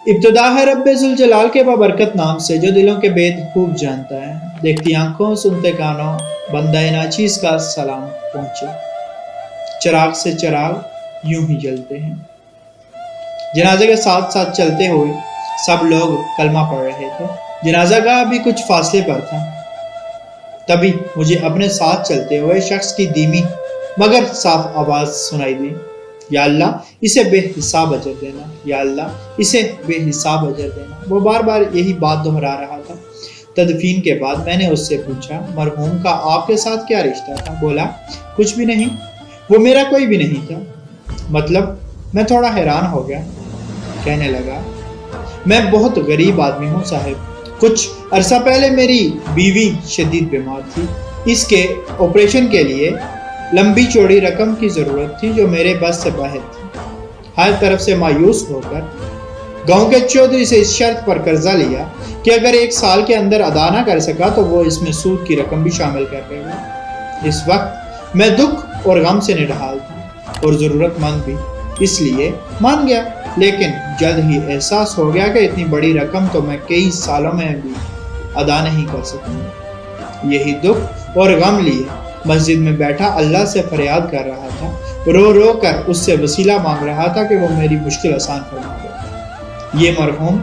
ابتدا ہے رب ذوالجلال کے بابرکت نام سے جو دلوں کے بید خوب جانتا ہے۔ دیکھتی آنکھوں سنتے کانوں بندہ ناچیز کا سلام پہنچے، چراغ سے چراغ یوں ہی جلتے ہیں۔ جنازے کے ساتھ ساتھ چلتے ہوئے سب لوگ کلمہ پڑھ رہے تھے۔ جنازہ گاہ بھی کچھ فاصلے پر تھا، تبھی مجھے اپنے ساتھ چلتے ہوئے شخص کی دھیمی مگر صاف آواز سنائی دی، یا اللہ اسے بے حساب اجر دینا، یا اللہ اسے بے حساب اجر دینا۔ وہ بار بار یہی بات دہرا رہا تھا۔ تدفین کے بعد میں نے اس سے پوچھا، مرحوم کا آپ کے ساتھ کیا رشتہ تھا؟ بولا، کچھ بھی نہیں، وہ میرا کوئی بھی نہیں تھا۔ مطلب؟ میں تھوڑا حیران ہو گیا۔ کہنے لگا، میں بہت غریب آدمی ہوں صاحب۔ کچھ عرصہ پہلے میری بیوی شدید بیمار تھی، اس کے آپریشن کے لیے لمبی چوڑی رقم کی ضرورت تھی جو میرے بس سے باہر تھی۔ ہر طرف سے مایوس ہو کر گاؤں کے چودھری سے اس شرط پر قرضہ لیا کہ اگر 1 سال کے اندر ادا نہ کر سکا تو وہ اس میں سود کی رقم بھی شامل کر دے گا۔ اس وقت میں دکھ اور غم سے نڈھال تھا اور ضرورت مند بھی، اس لیے مان گیا، لیکن جلد ہی احساس ہو گیا کہ اتنی بڑی رقم تو میں کئی سالوں میں بھی ادا نہیں کر سکوں گا۔ یہی دکھ اور غم لیے مسجد میں بیٹھا اللہ سے فریاد کر رہا تھا، رو رو کر اس سے وسیلہ مانگ رہا تھا کہ وہ میری مشکل آسان فرما دے۔ یہ مرحوم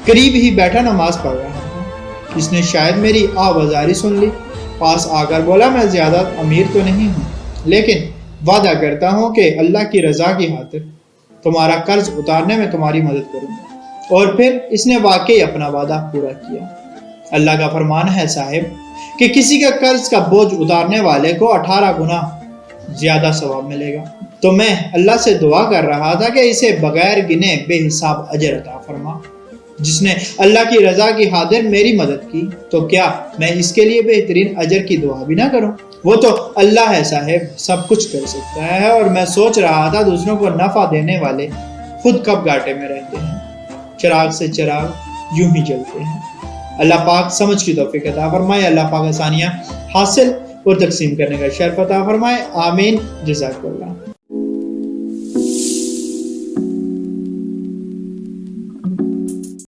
قریب ہی بیٹھا نماز پڑھ رہا تھا، اس نے شاید میری آوازاری سن لی، پاس آ کر بولا، میں زیادہ امیر تو نہیں ہوں، لیکن وعدہ کرتا ہوں کہ اللہ کی رضا کی خاطر تمہارا قرض اتارنے میں تمہاری مدد کروں گا۔ اور پھر اس نے واقعی اپنا وعدہ پورا کیا۔ اللہ کا فرمان ہے صاحب کہ کسی کا قرض کا بوجھ اتارنے والے کو 18 گنا زیادہ ثواب ملے گا۔ تو میں اللہ سے دعا کر رہا تھا کہ اسے بغیر گنے بے حساب اجر عطا فرما۔ جس نے اللہ کی رضا کی خاطر میری مدد کی تو کیا میں اس کے لیے بہترین اجر کی دعا بھی نہ کروں؟ وہ تو اللہ ہے صاحب، سب کچھ کر سکتا ہے۔ اور میں سوچ رہا تھا دوسروں کو نفع دینے والے خود کب گھاٹے میں رہتے ہیں۔ چراغ سے چراغ یوں ہی جلتے ہیں۔ اللہ پاک سمجھ کی توفیق عطا فرمائے، اللہ پاک آسانیاں حاصل اور تقسیم کرنے کا شرف عطا فرمائے، آمین، جزاک اللہ۔